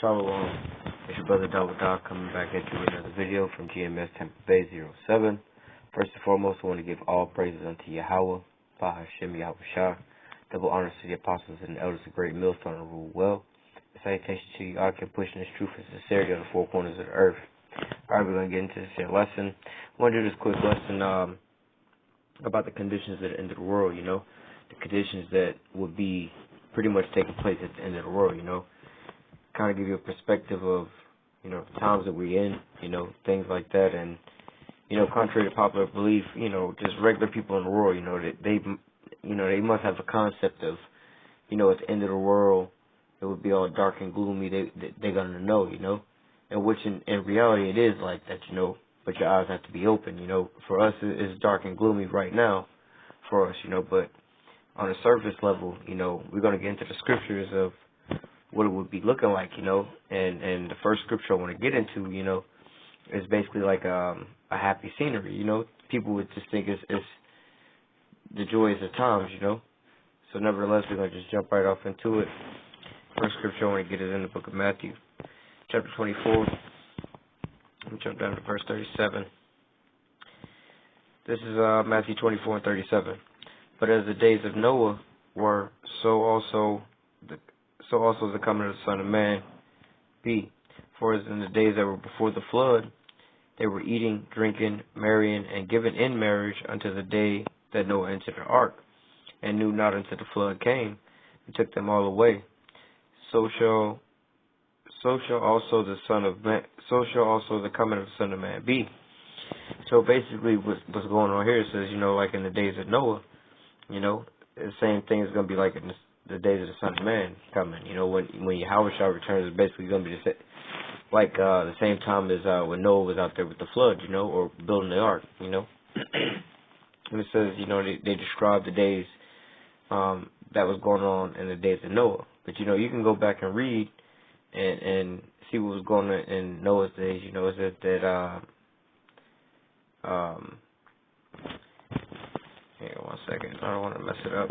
Shalom, it's your brother Double Doc coming back at you with another video from GMS Tampa Bay 07. First and foremost, I want to give all praises unto Yahweh, Bahashem Yahweh Shah. Double honors to the apostles and the elders of great millstone and rule well. A salutation to you, all can pushing this truth and sincerity on the four corners of the earth. Alright, we're going to get into this here lesson. I want to do this quick lesson about the conditions at the end of the world, the conditions that would be pretty much taking place at the end of the world, kind of give you a perspective of, the times that we're in, things like that. And, contrary to popular belief, just regular people in the world, they must have a concept of, at the end of the world, it would be all dark and gloomy. They're going to know, and which in reality it is like that, but your eyes have to be open, For us, it's dark and gloomy right now for us, but on a surface level, we're going to get into the scriptures of what it would be looking like, and the first scripture I want to get into, is basically like a happy scenery, People would just think it's the joys of times, So nevertheless, we're going to just jump right off into it. First scripture I want to get is in the book of Matthew, chapter 24. Let me jump down to verse 37. This is Matthew 24 and 37. But as the days of Noah were, so also the coming of the Son of Man be. For as in the days that were before the flood, they were eating, drinking, marrying, and giving in marriage unto the day that Noah entered the ark, and knew not until the flood came, and took them all away. So shall also the coming of the Son of Man be. So basically, what's going on here says, like in the days of Noah, the same thing is going to be like in the days of the Son of Man coming. When Yahweh Shah returns, it's basically going to be the same time as when Noah was out there with the flood, or building the ark, And it says, they describe the days that was going on in the days of Noah. But, you can go back and read and see what was going on in Noah's days. It says that, hang on 1 second. I don't want to mess it up.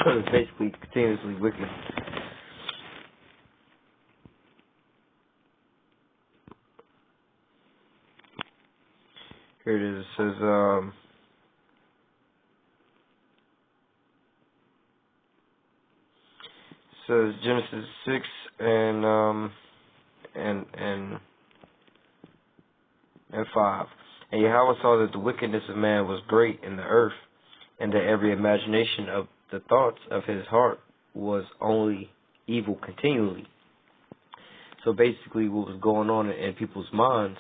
It's basically continuously wicked. Here it is. It says Genesis 6 and 5. And Yahweh saw that the wickedness of man was great in the earth, and that every imagination of the thoughts of his heart was only evil continually. So basically what was going on in people's minds,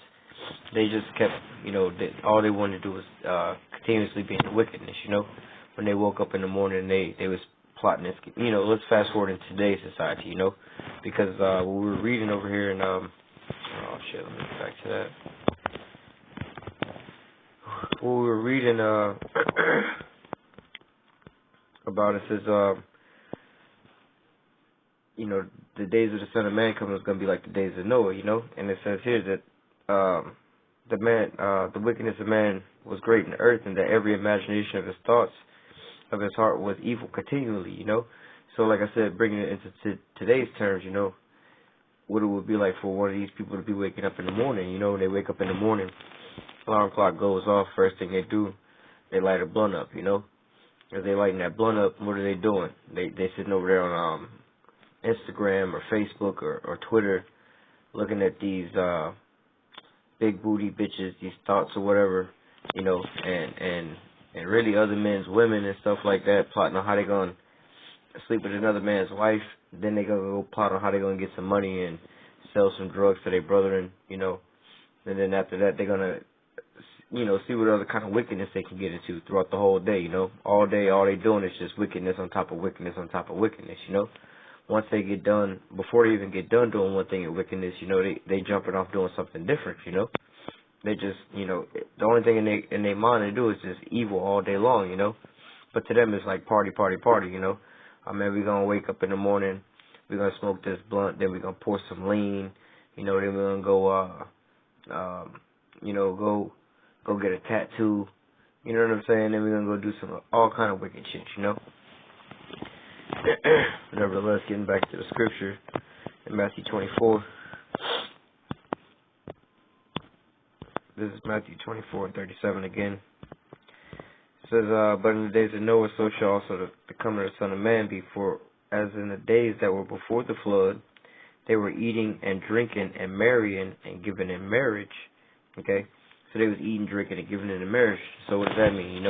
they just kept, all they wanted to do was continuously be in the wickedness, When they woke up in the morning, they was plotting this, let's fast forward in today's society, because what we were reading over here in, let me get back to that. What we were reading about it says, the days of the Son of Man coming is going to be like the days of Noah, And it says here that the wickedness of man was great in the earth, and that every imagination of his thoughts of his heart was evil continually, So like I said, bringing it into today's terms, what it would be like for one of these people to be waking up in the morning, They wake up in the morning, alarm clock goes off, first thing they do, they light a blunt up, As they lighting that blunt up, what are they doing? They sitting over there on Instagram or Facebook or Twitter, looking at these big booty bitches, these thoughts or whatever, and really other men's women and stuff like that, plotting on how they gonna sleep with another man's wife. Then they gonna go plot on how they gonna get some money and sell some drugs to their brethren, And then after that, they're gonna see what other kind of wickedness they can get into throughout the whole day, All day, all they doing is just wickedness on top of wickedness on top of wickedness, Once they get done, before they even get done doing one thing at wickedness, they jumping off doing something different, They just, the only thing in their mind they do is just evil all day long, But to them, it's like party, party, party, I mean, we're going to wake up in the morning, we're going to smoke this blunt, then we're going to pour some lean, then we're going to go, go get a tattoo, you know what I'm saying? Then we're going to go do some, all kind of wicked shit, Nevertheless, getting back to the scripture, in Matthew 24. This is Matthew 24:37 again. It says, but in the days of Noah, so shall also the coming of the Son of Man be. For as in the days that were before the flood, they were eating and drinking and marrying and giving in marriage. Okay? So they was eating, drinking, and giving in marriage. So what does that mean?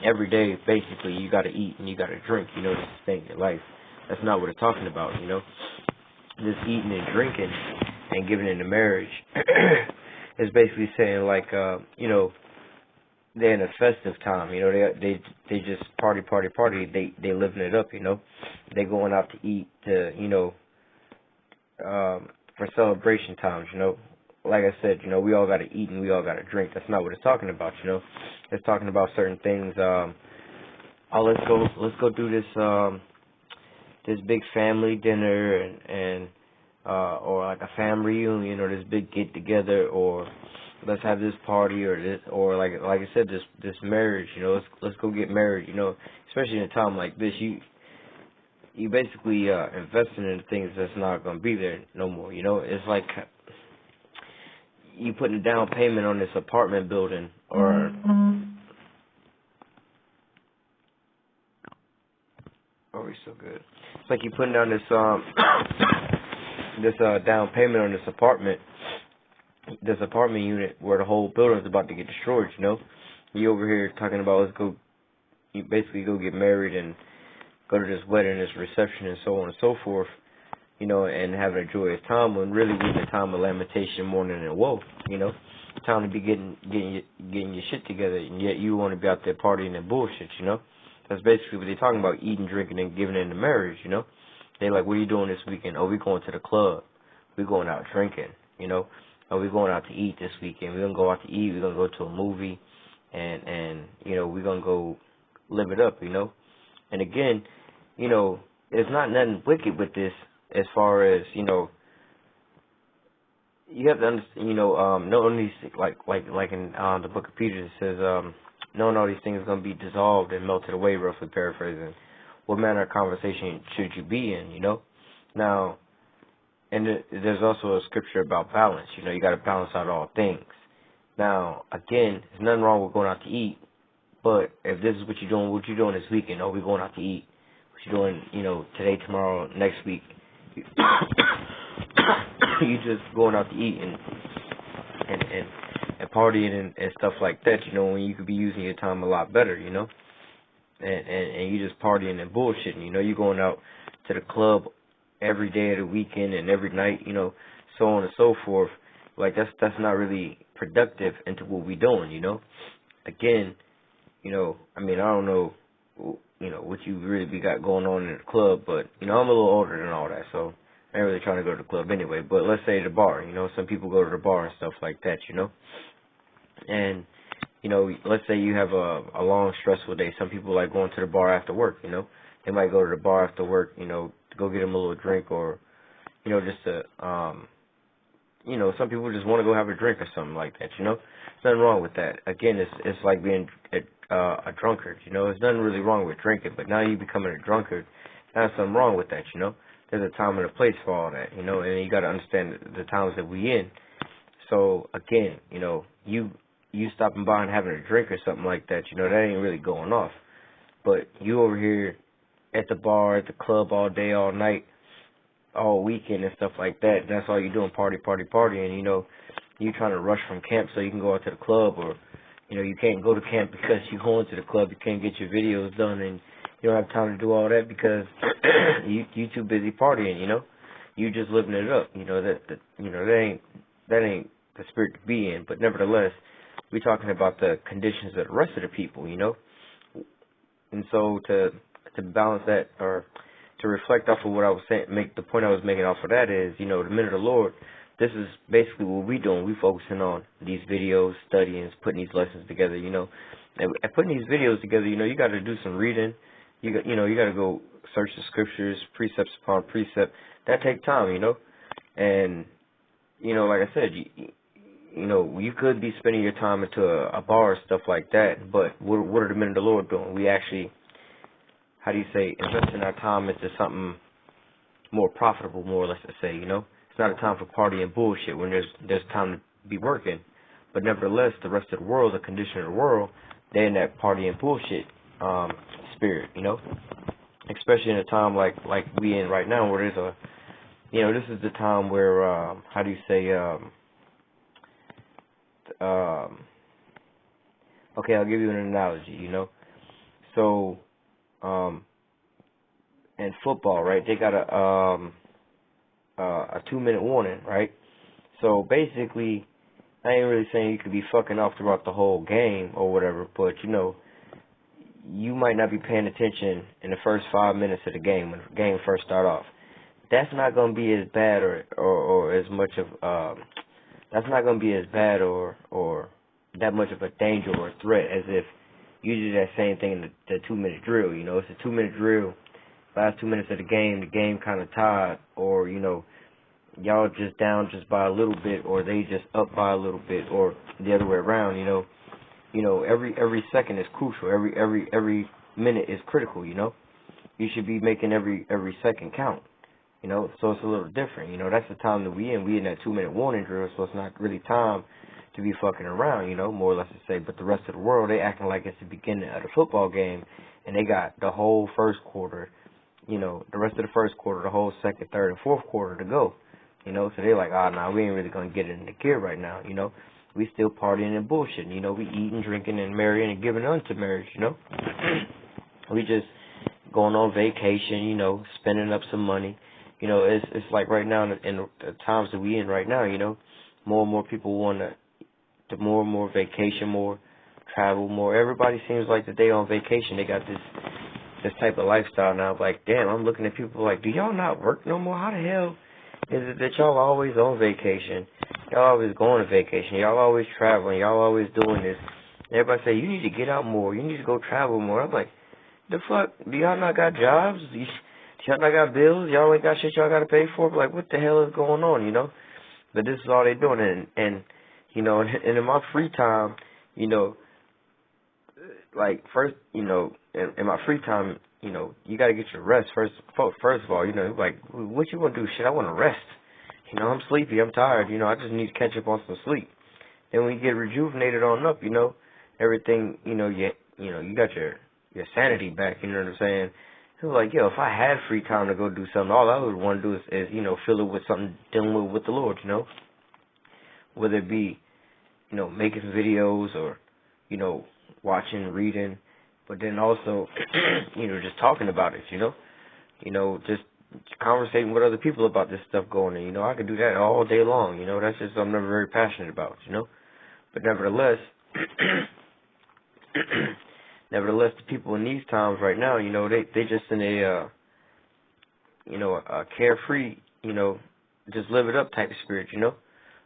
Every day, basically, you got to eat and you got to drink, to sustain your life. That's not what it's talking about, This eating and drinking and giving in marriage is basically saying, like, they're in a festive time, they just party, they living it up, they going out to eat for celebration times, Like I said, we all got to eat and we all got to drink. That's not what it's talking about, It's talking about certain things. Let's go do this big family dinner and or like a family reunion or this big get together, or let's have this party or this, or like I said, this marriage, let's go get married, especially in a time like this, you basically investing in things that's not going to be there no more, It's like you putting a down payment on this apartment building, or oh, he's so good. It's like you putting down this this down payment on this apartment unit where the whole building is about to get destroyed. You over here talking about you basically go get married and go to this wedding, this reception, and so on and so forth. And having a joyous time, when really we're in a time of lamentation, mourning, and woe. Time to be getting your shit together, and yet you want to be out there partying and bullshit. That's basically what they're talking about: eating, drinking, and giving in the marriage. They like, what are you doing this weekend? Oh, we going to the club. We going out drinking. Oh, we going out to eat this weekend. We're gonna go out to eat. We're gonna go to a movie, and we're gonna go live it up. And again, there's not nothing wicked with this. As far as, you have to understand, knowing these, like in the book of Peter, it says, knowing all these things are going to be dissolved and melted away, roughly paraphrasing. What manner of conversation should you be in, Now, and there's also a scripture about balance. You got to balance out all things. Now, again, there's nothing wrong with going out to eat, but if this is what you're doing this weekend, oh, we're going out to eat. What you doing, today, tomorrow, next week. You just going out to eat and partying and stuff like that, when you could be using your time a lot better, and you just partying and bullshitting, you going out to the club every day of the weekend and every night, so on and so forth. Like that's not really productive into what we doing, Again, I don't know, what you really got going on in the club, but, I'm a little older than all that, so I ain't really trying to go to the club anyway, but let's say the bar, some people go to the bar and stuff like that, and, let's say you have a long, stressful day. Some people like going to the bar after work, they might go to the bar after work, to go get them a little drink, or, just to, some people just want to go have a drink or something like that, There's nothing wrong with that. Again, it's like being a drunkard, There's nothing really wrong with drinking, but now you becoming a drunkard, there's something wrong with that, There's a time and a place for all that, and you got to understand the times that we in. So, again, you stopping by and having a drink or something like that, that ain't really going off. But you over here at the bar, at the club all day, all night, all weekend and stuff like that, that's all you're doing, party, and, you trying to rush from camp so you can go out to the club, or, you can't go to camp because you're going to the club, you can't get your videos done, and you don't have time to do all that because you too busy partying, You just living it up, that ain't the spirit to be in. But nevertheless, we're talking about the conditions of the rest of the people, And so to balance that, or to reflect off of what I was saying, make the point I was making off of that is, the minute of the Lord, this is basically what we doing. We focusing on these videos, studying, putting these lessons together, And putting these videos together, you got to do some reading. You got to go search the scriptures, precepts upon precept. That take time, And like I said, you could be spending your time into a bar or stuff like that. But what are the men of the Lord doing? We actually, investing our time into something more profitable, more or less to say, you know. It's not a time for party and bullshit when there's time to be working. But nevertheless, the rest of the world, the condition of the world, they're in that party and bullshit spirit, you know. Especially in a time like we in right now, where there's a, you know, this is the time where how do you say okay, I'll give you an analogy, you know. So in football, right, they got a 2-minute warning, right? So basically, I ain't really saying you could be fucking off throughout the whole game or whatever, but you know, you might not be paying attention in the first 5 minutes of the game when the game first start off. That's not gonna be as bad or as much of that's not gonna be as bad or that much of a danger or a threat as if you do that same thing in the 2-minute drill. You know, it's a 2-minute drill. Last 2 minutes of the game kind of tied, or you know, y'all just down just by a little bit, or they just up by a little bit, or the other way around. You know, every second is crucial. Every minute is critical. You know, you should be making every second count. You know, so it's a little different. You know, that's the time that we in that 2-minute warning drill, so it's not really time to be fucking around, you know, more or less to say. But the rest of the world, they acting like it's the beginning of the football game, and they got the whole first quarter, you know, the rest of the first quarter, the whole second, third, and fourth quarter to go, you know. So they're like, nah, we ain't really going to get it in the gear right now, you know. We still partying and bullshitting, you know. We eating, drinking, and marrying and giving unto marriage, you know. We just going on vacation, you know, spending up some money. You know, it's like right now in the times that we in right now, you know, more and more people want to more and more vacation, more travel, more. Everybody seems like that they on vacation. They got this type of lifestyle now. Like, damn, I'm looking at people like, do y'all not work no more? How the hell is it that y'all always on vacation? Y'all always going to vacation. Y'all always traveling. Y'all always doing this. Everybody say, you need to get out more. You need to go travel more. I'm like, the fuck? Do y'all not got jobs? Y'all not got bills? Y'all ain't got shit y'all got to pay for? Like, what the hell is going on, you know? But this is all they doing. And you know, and in my free time, you know, like, first, you know, in my free time, you know, you got to get your rest first of all, you know, like, what you want to do? Shit, I want to rest. You know, I'm sleepy, I'm tired, you know, I just need to catch up on some sleep. Then when you get rejuvenated on up, you know, everything, you know, you got your sanity back, you know what I'm saying? It was like, yo, if I had free time to go do something, all I would want to do is, you know, fill it with something dealing with the Lord, you know? Whether it be, you know, making videos or, you know, watching, reading, but then also, you know, just talking about it, you know, just conversating with other people about this stuff going on. You know, I could do that all day long, you know, that's just something I'm very passionate about, you know. But nevertheless, the people in these times right now, you know, they just in a, you know, a carefree, you know, just live it up type of spirit, you know.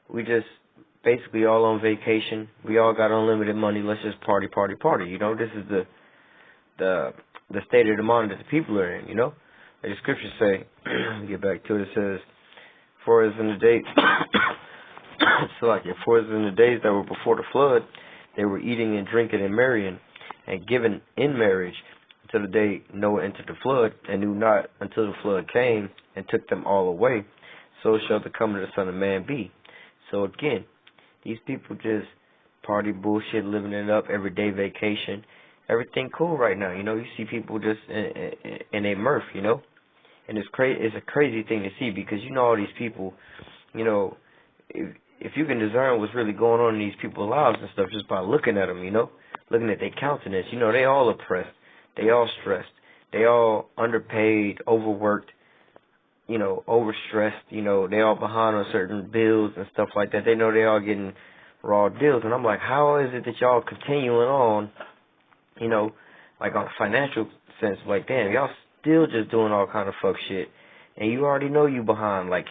We just basically all on vacation. We all got unlimited money. Let's just party. You know, this is the state of the mind that the people are in, you know. Like the scriptures say, let me get back to it, it says, for as in the days that were before the flood, they were eating and drinking and marrying and giving in marriage until the day Noah entered the flood, and knew not until the flood came and took them all away. So shall the coming of the Son of Man be. So again, these people just party bullshit, living it up, everyday vacation, everything cool right now. You know, you see people just in a mirth, you know, and it's a crazy thing to see, because you know all these people, you know, if you can discern what's really going on in these people's lives and stuff just by looking at them, you know, looking at their countenance, you know, they all oppressed, they all stressed, they all underpaid, overworked, you know, overstressed, you know, they all behind on certain bills and stuff like that. They know they all getting raw deals. And I'm like, how is it that y'all continuing on, you know, like on a financial sense, like, damn, y'all still just doing all kind of fuck shit. And you already know you behind, like,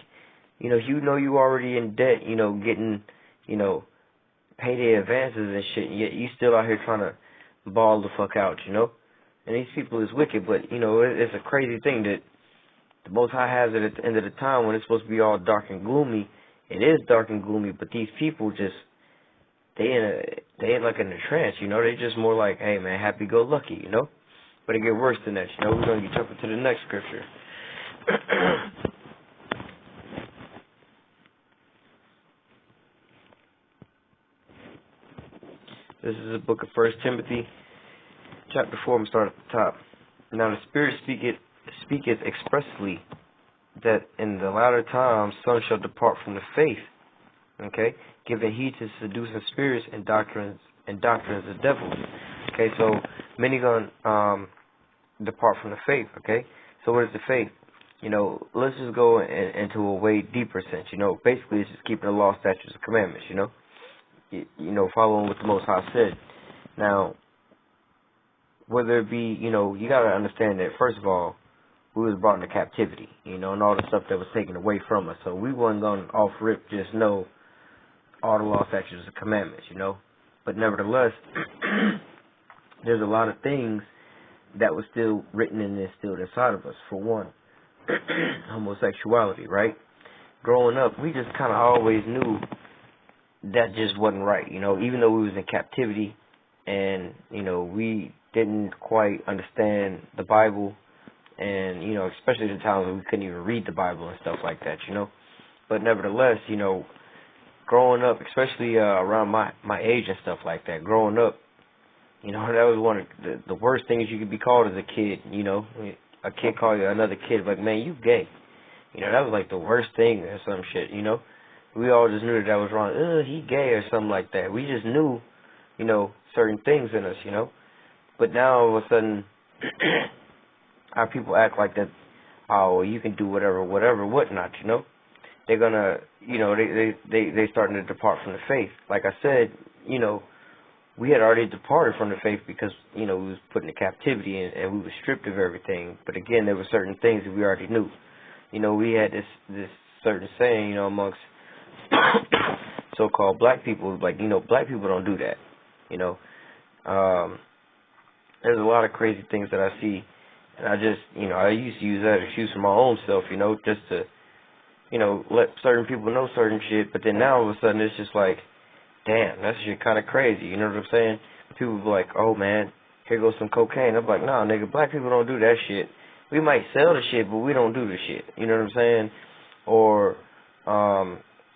you know you already in debt, you know, getting, you know, payday advances and shit, and yet you still out here trying to ball the fuck out, you know. And these people is wicked, but, you know, it's a crazy thing that the Most High has it at the end of the time when it's supposed to be all dark and gloomy. It is dark and gloomy, but these people just, they ain't like in a trance, you know. They just more like, hey man, happy-go-lucky, you know. But it get worse than that, you know. We're gonna get jumping to the next scripture. This is the book of 1 Timothy, chapter 4. I'm going to start at the top. Now the Spirit speaketh expressly that in the latter times some shall depart from the faith, okay, giving heed to seducing spirits and doctrines of devils. Okay, so many gonna depart from the faith. Okay, so what is the faith? Let's just go into a way deeper sense. Basically it's just keeping the law, statutes, and commandments. Following what the Most High said. Now, whether it be, you gotta understand that first of all, we was brought into captivity, and all the stuff that was taken away from us. So we wasn't going off rip just know all the law, statutes, and commandments. But nevertheless, there's a lot of things that was still written and instilled inside of us. For one, homosexuality, right? Growing up, we just kind of always knew that just wasn't right, even though we was in captivity and, we didn't quite understand the Bible and, especially the times when we couldn't even read the Bible and stuff like that, But nevertheless, growing up, especially around my age and stuff like that, growing up, that was one of the worst things you could be called as a kid, A kid call you another kid, like, man, you gay. That was like the worst thing or some shit, We all just knew that was wrong. He gay or something like that. We just knew, certain things in us, But now all of a sudden, our people act like that, oh, well, you can do whatever, whatnot, They're gonna, they starting to depart from the faith. Like I said, we had already departed from the faith because, we was put into captivity and we were stripped of everything. But again, there were certain things that we already knew. We had this certain saying, amongst so-called black people, like, black people don't do that. There's a lot of crazy things that I see, and I just, I used to use that excuse for my own self, just to, let certain people know certain shit. But then now all of a sudden it's just like, damn, that shit kind of crazy. You know what I'm saying? People be like, oh man, here goes some cocaine. I'm like, nah, nigga, black people don't do that shit. We might sell the shit, but we don't do the shit. You know what I'm saying? Or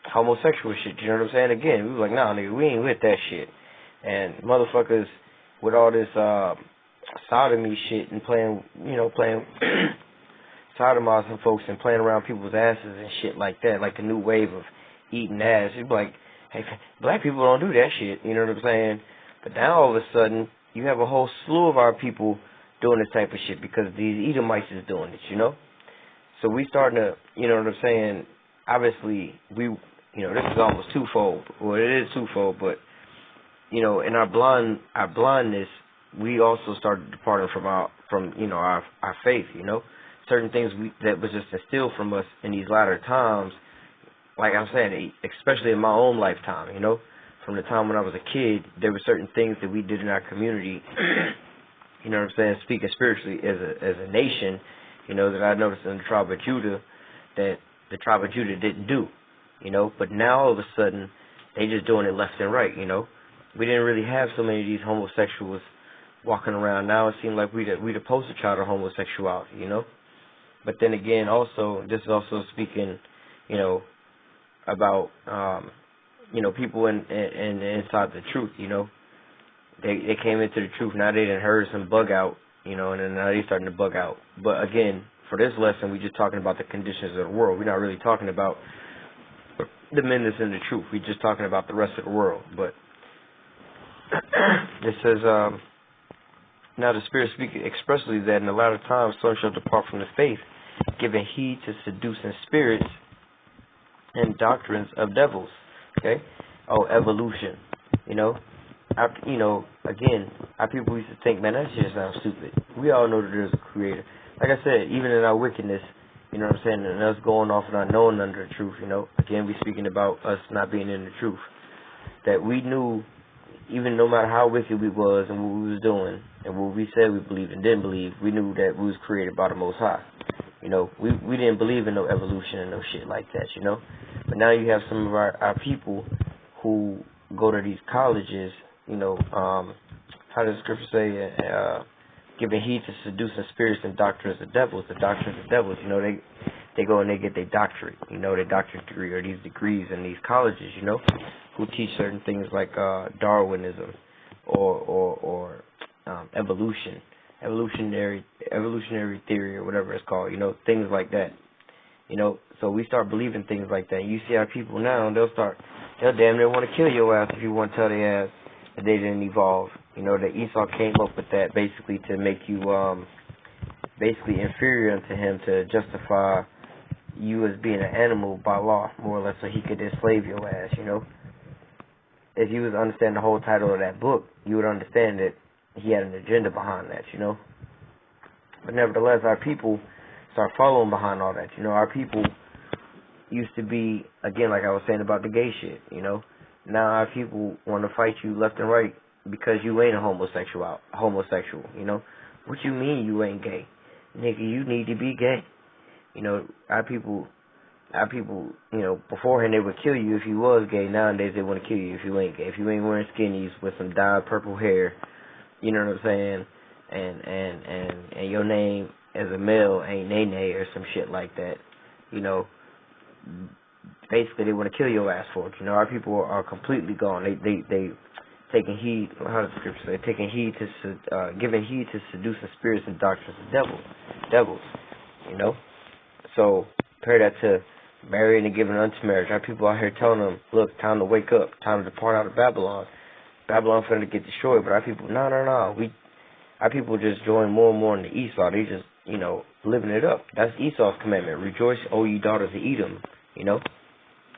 homosexual shit. You know what I'm saying? Again, we was like, nah, nigga, we ain't with that shit. And motherfuckers with all this sodomy shit and playing sodomizing folks and playing around people's asses and shit like that, like the new wave of eating ass. You'd be like, hey, black people don't do that shit. You know what I'm saying? But now all of a sudden, you have a whole slew of our people doing this type of shit because these Edomites is doing it, So we starting to, you know what I'm saying? Obviously, this is almost twofold. Well, it is twofold, but, in our blindness, we also started departing from our faith, Certain things that was just instilled from us in these latter times, like I'm saying, especially in my own lifetime, From the time when I was a kid, there were certain things that we did in our community, you know what I'm saying, speaking spiritually as a nation, that I noticed in the tribe of Judah that the tribe of Judah didn't do, But now all of a sudden, they just doing it left and right, We didn't really have so many of these homosexuals walking around. Now it seems like we the poster child of homosexuality, But then again, also, this is also speaking, about, people inside the truth, They came into the truth. Now they done heard some bug out, and then now they starting to bug out. But again, for this lesson, we're just talking about the conditions of the world. We're not really talking about the men that's in the truth. We're just talking about the rest of the world. But it says, now the Spirit speaketh expressly that in the latter times some shall depart from the faith, giving heed to seducing spirits and doctrines of devils. Okay? Oh, evolution. Again, our people used to think, man, that shit sounds stupid. We all know that there's a creator. Like I said, even in our wickedness, you know what I'm saying, and us going off and not knowing under the truth, Again, we speaking about us not being in the truth. That we knew, even no matter how wicked we was and what we was doing, and what we said we believed and didn't believe, we knew that we was created by the Most High. We didn't believe in no evolution and no shit like that, But now you have some of our people who go to these colleges, how does the scripture say, giving heed to seducing spirits and doctrines of devils. The doctrines of devils, they go and they get their doctorate, their doctorate degree or these degrees in these colleges, who teach certain things like Darwinism, or evolutionary theory, or whatever it's called. Things like that. So we start believing things like that. You see our people now, they'll damn near want to kill your ass if you want to tell their ass that they didn't evolve. That Esau came up with that basically to make you basically inferior unto him, to justify you as being an animal by law, more or less, so he could enslave your ass. If you was to understand the whole title of that book, you would understand that he had an agenda behind that. But nevertheless, our people start following behind all that. Our people used to be, again, like I was saying about the gay shit. Now our people want to fight you left and right because you ain't a homosexual. What you mean you ain't gay? Nigga, you need to be gay. Our people, beforehand they would kill you if you was gay. Nowadays they want to kill you if you ain't gay. If you ain't wearing skinnies with some dyed purple hair, you know what I'm saying? And your name as a male ain't Nene or some shit like that. Basically they want to kill your ass for it. Our people are completely gone. They taking heed. How does the scripture say? Taking heed to giving heed to seducing spirits and doctrines of devils. So compare that to marrying and giving unto marriage. Our people out here telling them, look, time to wake up, time to depart out of Babylon. Babylon finna get destroyed. But our people, no. Our people just join more and more in the Esau. They just, living it up. That's Esau's commandment. Rejoice, O ye daughters of Edom.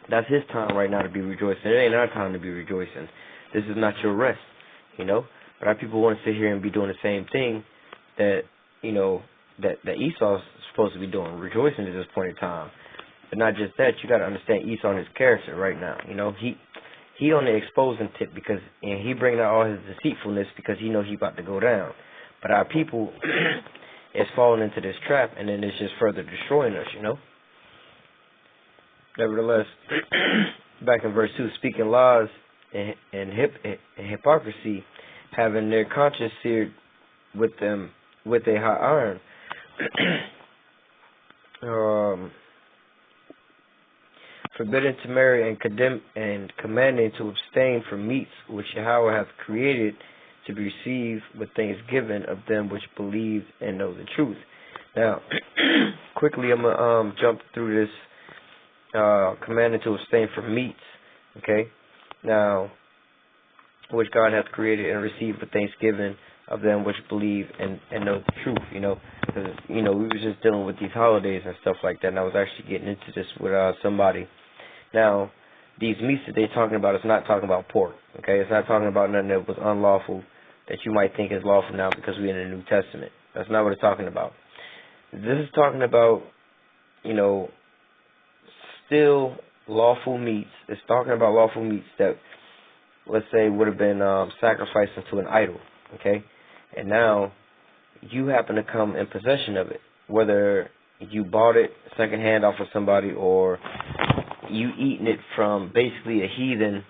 That's his time right now to be rejoicing. It ain't our time to be rejoicing. This is not your rest. But our people want to sit here and be doing the same thing that, that Esau's supposed to be doing, rejoicing at this point in time. But not just that, you got to understand Esau and his character right now. He on the exposing tip because he bringing out all his deceitfulness because he know he about to go down. But our people is falling into this trap, and then it's just further destroying us. Nevertheless, back in verse 2, speaking lies and hypocrisy, having their conscience seared with a hot iron. Forbidding to marry and commanding to abstain from meats which Yahweh hath created to be received with thanksgiving of them which believe and know the truth. Now, quickly I'm gonna jump through this commanding to abstain from meats. Okay, now which God hath created and received with thanksgiving of them which believe and know the truth. Because we was just dealing with these holidays and stuff like that, and I was actually getting into this with somebody. Now, these meats that they're talking about, it's not talking about pork, okay? It's not talking about nothing that was unlawful that you might think is lawful now because we're in the New Testament. That's not what it's talking about. This is talking about, still lawful meats. It's talking about lawful meats that, let's say, would have been sacrificed unto an idol, okay? And now you happen to come in possession of it, whether you bought it secondhand off of somebody or you eating it from basically a heathen,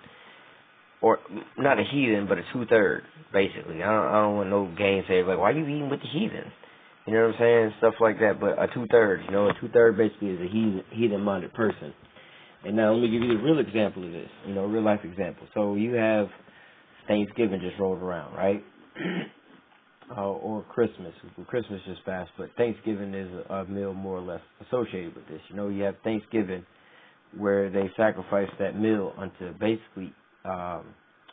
or not a heathen, but a 2/3, basically. I don't want no gainsayers like, why are you eating with the heathen? You know what I'm saying? Stuff like that. But a 2/3, a 2/3 basically is a heathen-minded person. And now let me give you the real example of this, real life example. So you have Thanksgiving just rolled around, right? Or Christmas. Christmas just passed, but Thanksgiving is a meal more or less associated with this. You have Thanksgiving where they sacrifice that meal unto basically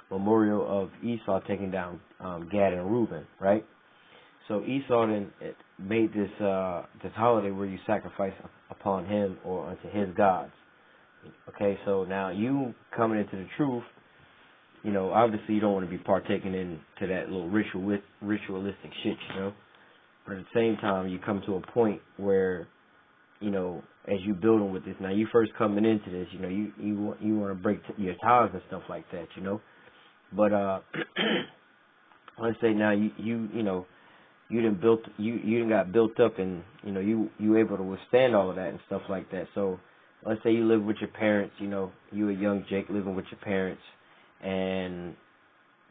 memorial of Esau taking down Gad and Reuben, right? So Esau then made this holiday where you sacrifice upon him or unto his gods. Okay, so now you coming into the truth, obviously you don't want to be partaking into that little ritualistic shit, But at the same time, you come to a point where, as you building with this, now you first coming into this, you want to break your ties and stuff like that, But let's say now you done got built up and you able to withstand all of that and stuff like that. So let's say you live with your parents, you a young Jake living with your parents, and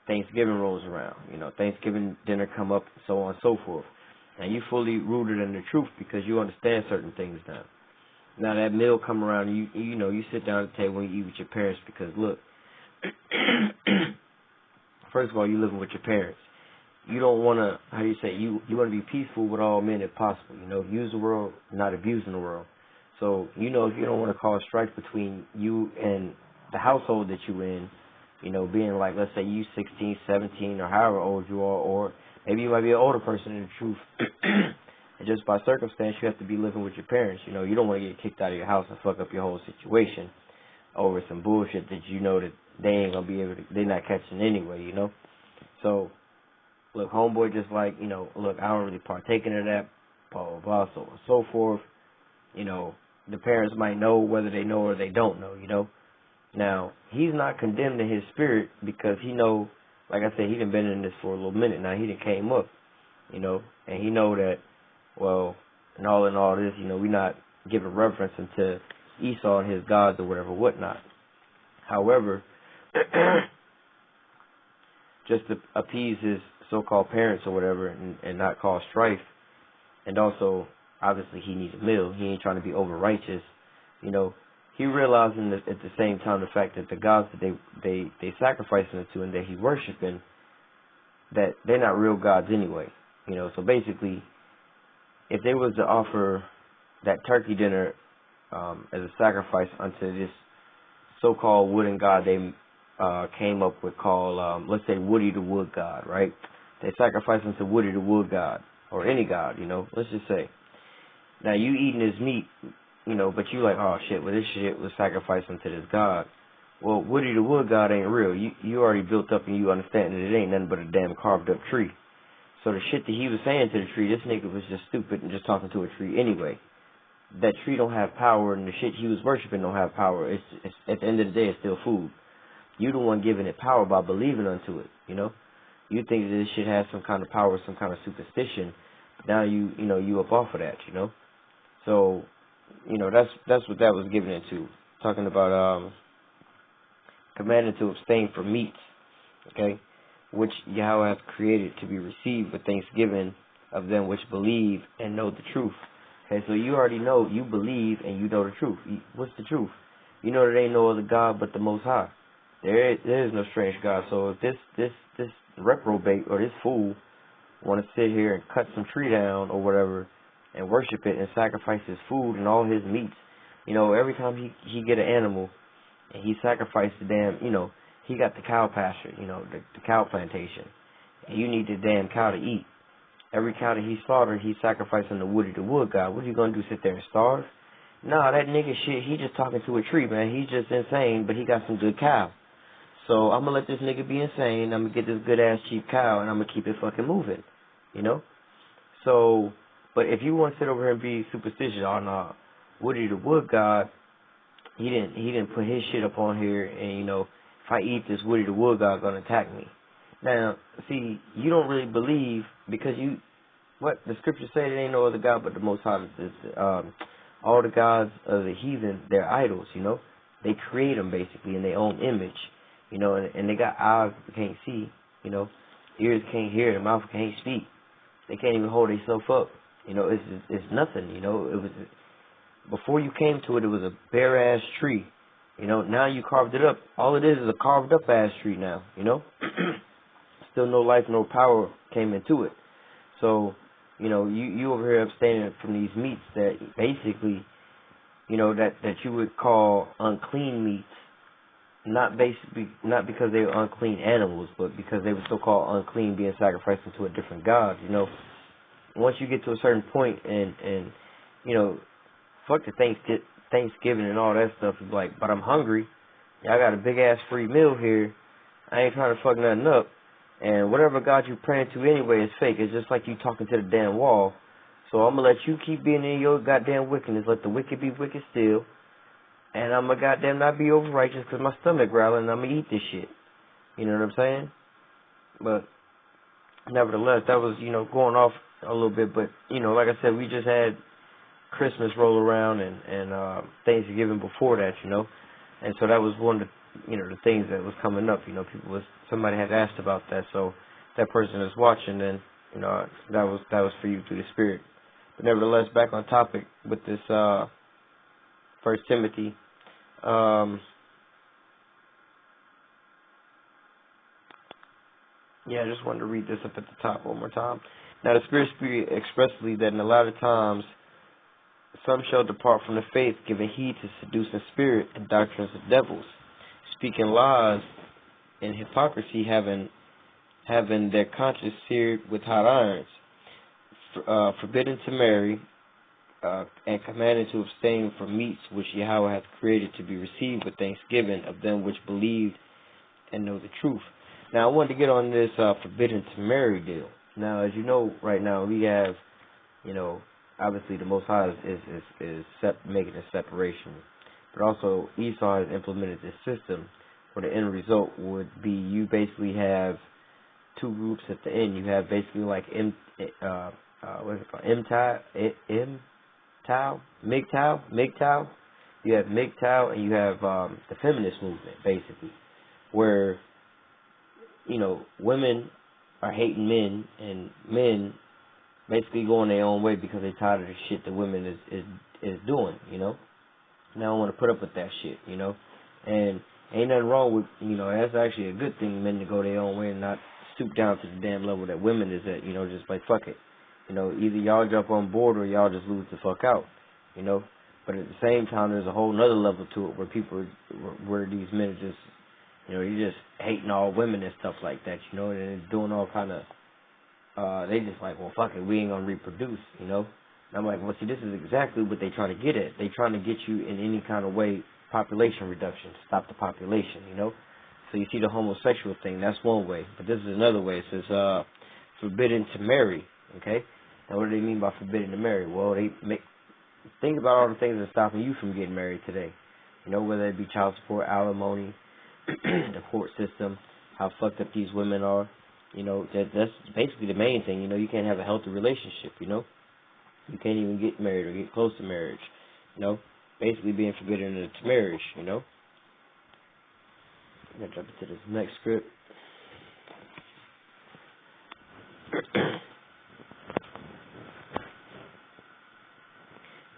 Thanksgiving rolls around, Thanksgiving dinner come up, so on and so forth. Now you fully rooted in the truth because you understand certain things now. Now that meal come around, and you sit down at the table and you eat with your parents because look, first of all, you living with your parents. You don't want to, how do you say, you want to be peaceful with all men if possible. Use the world, not abusing the world. So, if you don't want to cause strife between you and the household that you in, being like, let's say you 16, 17, or however old you are, or maybe you might be an older person in the truth. And just by circumstance, you have to be living with your parents. You don't want to get kicked out of your house and fuck up your whole situation over some bullshit that that they ain't going to be able to, they're not catching anyway, So, look, homeboy just like, look, I don't really partake in that, blah, blah, blah, so on and so forth. The parents might know whether they know or they don't know, Now, he's not condemned in his spirit because he know, like I said, he done been in this for a little minute now. He done came up, and he know that, well, in all this, we not giving reference into Esau and his gods or whatever, whatnot. However, just to appease his so-called parents or whatever and not cause strife, and also, obviously, he needs a meal. He ain't trying to be over-righteous, He realizing that at the same time the fact that the gods that they sacrificing to and that he worshiping, that they're not real gods anyway, So basically, if they was to offer that turkey dinner as a sacrifice unto this so-called wooden god they came up with called, let's say, Woody the Wood God, right? They sacrifice him to Woody the Wood God, or any god, let's just say. Now, you eating his meat, but you like, oh shit, well this shit was sacrificed unto this god. Well, Woody the Wood God ain't real. You already built up and you understand that it ain't nothing but a damn carved up tree. So the shit that he was saying to the tree, this nigga was just stupid and just talking to a tree anyway. That tree don't have power, and the shit he was worshiping don't have power. It's at the end of the day, it's still food. You the one giving it power by believing unto it, You think that this shit has some kind of power, some kind of superstition. Now you up off of that, So, that's what that was given into. Talking about commanded to abstain from meats, okay, which Yahweh hath created to be received with thanksgiving of them which believe and know the truth. Okay, so you already know, you believe and you know the truth. What's the truth? You know there ain't no other God but the Most High. There is no strange God. So if this reprobate or this fool want to sit here and cut some tree down or whatever and worship it and sacrifice his food and all his meats, every time he get an animal and he sacrificed the damn, he got the cow pasture, the cow plantation, and you need the damn cow to eat. Every cow that he slaughtered, he sacrificing the Woody the Wood God. What are you gonna do, sit there and starve? Nah, that nigga shit, he just talking to a tree, man. He's just insane, but he got some good cow. So I'm gonna let this nigga be insane. I'm gonna get this good ass cheap cow, and I'm gonna keep it fucking moving, So, but if you want to sit over here and be superstitious on Woody the Wood God, he didn't put his shit up on here, and if I eat this, Woody the Wood God gonna attack me. Now, see, you don't really believe because what the scriptures say, there ain't no other God but the Most High. All the gods of the heathen, they're idols, They create them basically in their own image, and they got eyes that can't see, ears can't hear, their mouth can't speak. They can't even hold themselves up. It's nothing, It was, before you came to it, it was a bare ass tree. Now you carved it up. All it is a carved up ass tree now, Still no life, no power came into it. So, you over here abstaining from these meats that basically, that you would call unclean meats, not because they were unclean animals, but because they were so-called unclean, being sacrificed to a different god. Once you get to a certain point and fuck the Thanksgiving and all that stuff, it's like, but I'm hungry. I got a big ass free meal here. I ain't trying to fuck nothing up. And whatever God you praying to anyway is fake. It's just like you talking to the damn wall. So I'm going to let you keep being in your goddamn wickedness. Let the wicked be wicked still. And I'm going to goddamn not be over righteous because my stomach growling and I'm going to eat this shit. You know what I'm saying? But nevertheless, that was, going off a little bit. But, like I said, we just had Christmas roll around and Thanksgiving before that, And so that was one of the, the things that was coming up. Somebody had asked about that. So that person is watching, then, that was for you through the Spirit. But nevertheless, back on topic with this 1 Timothy. Yeah, I just wanted to read this up at the top one more time. Now the Spirit speak expressly that in the latter times some shall depart from the faith, giving heed to seducing spirit and doctrines of devils, speaking lies and hypocrisy, having their conscience seared with hot irons, forbidden to marry, and commanded to abstain from meats which Yahweh hath created to be received with thanksgiving of them which believed and know the truth. Now I wanted to get on this forbidden to marry deal. Now, as you know, right now we have, obviously the Most High is making a separation, but also Esau has implemented this system where the end result would be you basically have two groups at the end. You have basically like MGTOW. You have MGTOW and you have the feminist movement, basically, where women are hating men and men basically going their own way because they're tired of the shit that women is doing. Now I don't want to put up with that shit. And ain't nothing wrong with that's actually a good thing, men to go their own way and not stoop down to the damn level that women is at. Just like fuck it. Either y'all jump on board or y'all just lose the fuck out. But at the same time, there's a whole nother level to it where these men are just, you're just hating all women and stuff like that, and they're doing all kind of, they just like, well, fuck it, we ain't gonna reproduce, And I'm like, well, see, this is exactly what they trying to get at. They trying to get you in any kind of way, population reduction, stop the population, So you see the homosexual thing, that's one way. But this is another way. It says, forbidden to marry, okay? Now, what do they mean by forbidden to marry? Well, think about all the things that's stopping you from getting married today. Whether it be child support, alimony, the court system, how fucked up these women are. That's basically the main thing. You can't have a healthy relationship. You can't even get married or get close to marriage. Basically being forbidden to marriage. I'm gonna jump into this next script.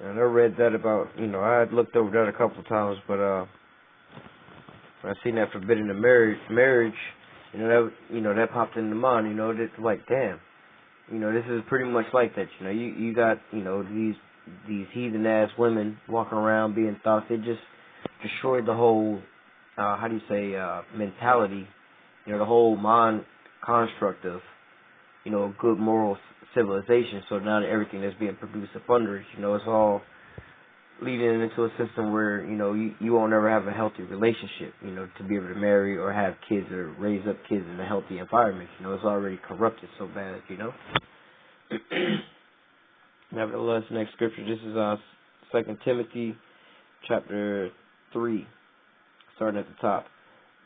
And I read that about, I had looked over that a couple of times, but when I seen that forbidden to marriage, that popped into mind, it's like, damn, this is pretty much like that, you got, these heathen ass women walking around being thoughts. They just destroyed the whole, mentality, the whole mind construct of, good moral civilization. So now that everything that's being produced up under it, it's all leading into a system where, you won't ever have a healthy relationship, to be able to marry or have kids or raise up kids in a healthy environment. It's already corrupted so bad, Nevertheless, next scripture, this is 2 Timothy chapter 3, starting at the top.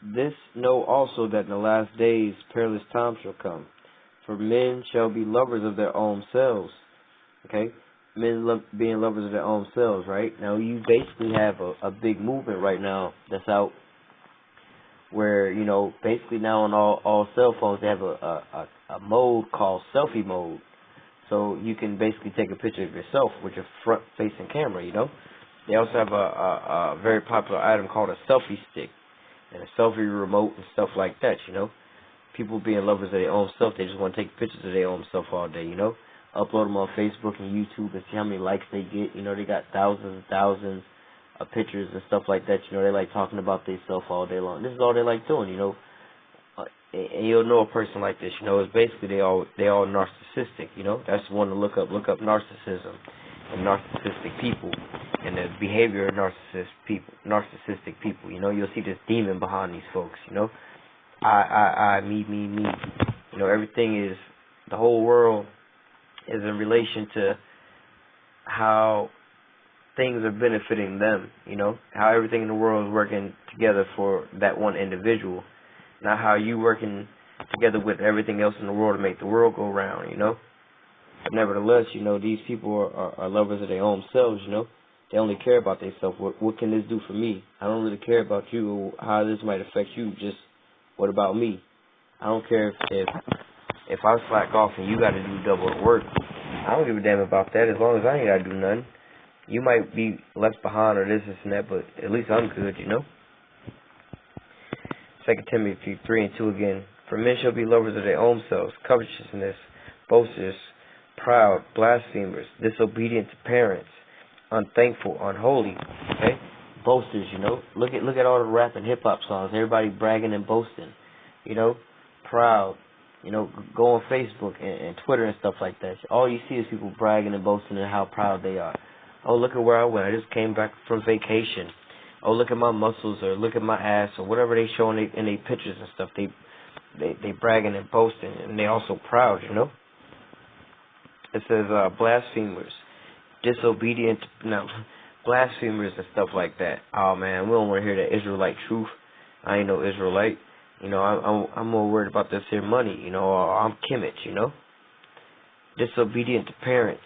This know also that in the last days perilous times shall come. For men shall be lovers of their own selves. Okay? Men being lovers of their own selves, right? Now, you basically have a big movement right now that's out where, basically now on all cell phones, they have a mode called selfie mode. So you can basically take a picture of yourself with your front-facing camera, They also have a very popular item called a selfie stick and a selfie remote and stuff like that, People being lovers of their own self, they just want to take pictures of their own self all day, Upload them on Facebook and YouTube and see how many likes they get. They got thousands and thousands of pictures and stuff like that. They like talking about themselves all day long. This is all they like doing, And you'll know a person like this, it's basically they all narcissistic, That's one to look up. Look up narcissism and narcissistic people and the behavior of narcissistic people. You'll see this demon behind these folks, I, me. Everything is, the whole world is in relation to how things are benefiting them, how everything in the world is working together for that one individual, not how you working together with everything else in the world to make the world go round, Nevertheless, these people are lovers of their own selves, They only care about themselves. What can this do for me? I don't really care about you or how this might affect you. Just what about me? I don't care if I slack off and you got to do double the work. I don't give a damn about that as long as I ain't got to do nothing. You might be left behind or this and that, but at least I'm good, 2 Timothy 3:2 again. For men shall be lovers of their own selves, covetousness, boasters, proud, blasphemers, disobedient to parents, unthankful, unholy. Okay? Boasters, Look at all the rap and hip hop songs. Everybody bragging and boasting. Proud. Go on Facebook and Twitter and stuff like that. All you see is people bragging and boasting and how proud they are. Oh, look at where I went. I just came back from vacation. Oh, look at my muscles, or look at my ass, or whatever they show in their pictures and stuff. They bragging and boasting, and they also proud. It says blasphemers, disobedient, blasphemers and stuff like that. Oh man, we don't want to hear that Israelite truth. I ain't no Israelite. I'm more worried about this here money. Or I'm Kemet. Disobedient to parents.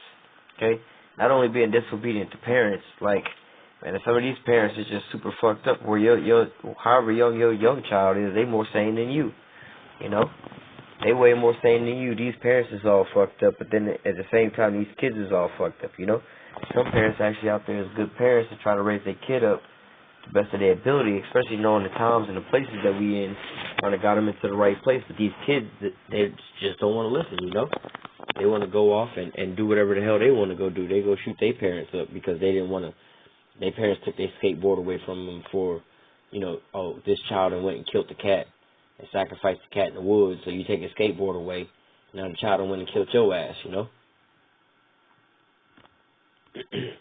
Okay, not only being disobedient to parents, like, man, some of these parents is just super fucked up. Where however young your young child is, they more sane than you. They way more sane than you. These parents is all fucked up, but then at the same time, these kids is all fucked up. Some parents actually out there is good parents to try to raise their kid up to the best of their ability, especially knowing the times and the places that we in, trying to got them into the right place. But these kids, they just don't want to listen. They want to go off and do whatever the hell they want to go do. They go shoot their parents up because they didn't want to. Their parents took their skateboard away from them for, oh, this child and went and killed the cat and sacrificed the cat in the woods. So you take a skateboard away. Now the child went and killed your ass. It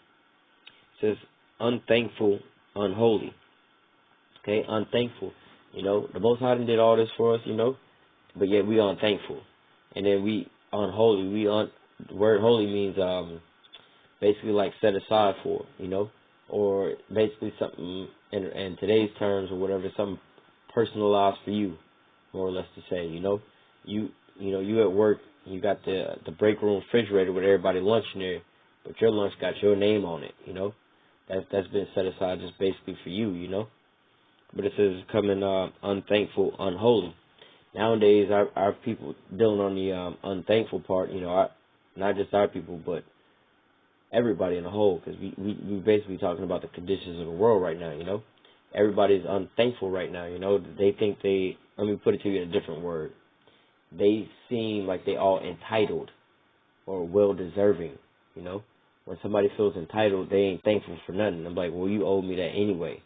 says unthankful, unholy. Okay, unthankful. The Most High did all this for us, but yet we unthankful. And then we unholy. The word holy means basically like set aside for, or basically something in today's terms or whatever, something personalized for you, more or less to say. You at work, you got the break room refrigerator with everybody lunch in there, but your lunch got your name on it. That's been set aside just basically for you. But it says coming unthankful, unholy. Nowadays, our people dealing on the unthankful part. Not just our people, but everybody in the whole, because we basically talking about the conditions of the world right now. Everybody's unthankful right now. They think let me put it to you in a different word. They seem like they all entitled or well deserving. When somebody feels entitled, they ain't thankful for nothing. I'm like, well, you owe me that anyway.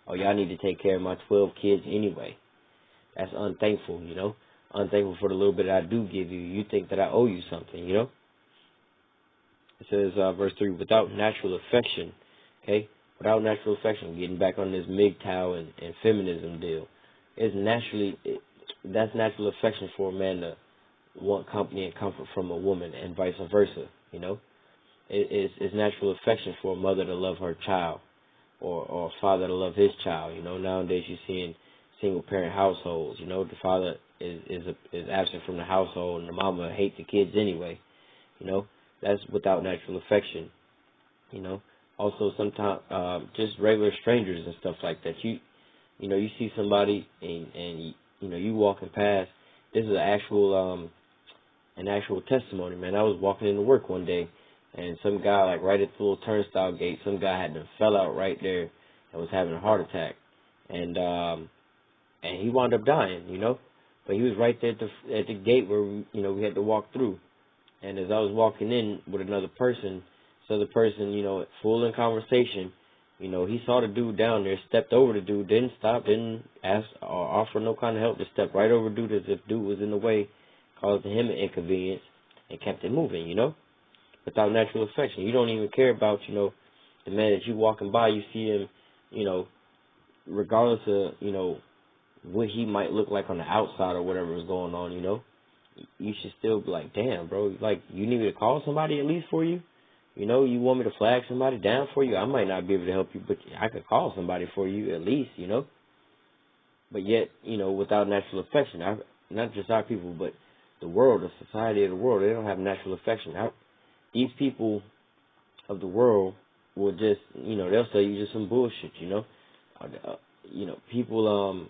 Oh, y'all need to take care of my 12 kids anyway. That's unthankful, Unthankful for the little bit I do give you. You think that I owe you something, It says, verse 3, without natural affection, okay? Without natural affection, getting back on this MGTOW and feminism deal. That's natural affection for a man to want company and comfort from a woman and vice versa, It's natural affection for a mother to love her child or a father to love his child, Nowadays you're seeing single parent households, the father is absent from the household and the mama hates the kids anyway, That's without natural affection, Also sometimes just regular strangers and stuff like that. You see somebody and you walking past. This is an actual testimony, man. I was walking into work one day and some guy, like right at the little turnstile gate, some guy had to fell out right there and was having a heart attack. And he wound up dying, But he was right there at the gate where we had to walk through. And as I was walking in with another person, the person, full in conversation, he saw the dude down there, stepped over the dude, didn't stop, didn't ask or offer no kind of help, just stepped right over dude as if dude was in the way, caused him an inconvenience, and kept it moving, Without natural affection. You don't even care about, the man that you walking by, you see him, regardless of, what he might look like on the outside or whatever is going on, you should still be like, damn, bro, like, you need me to call somebody at least for you? You want me to flag somebody down for you? I might not be able to help you, but I could call somebody for you at least, But yet, without natural affection, not just our people, but the world, the society of the world, they don't have natural affection. These people of the world will just, they'll sell you just some bullshit, People,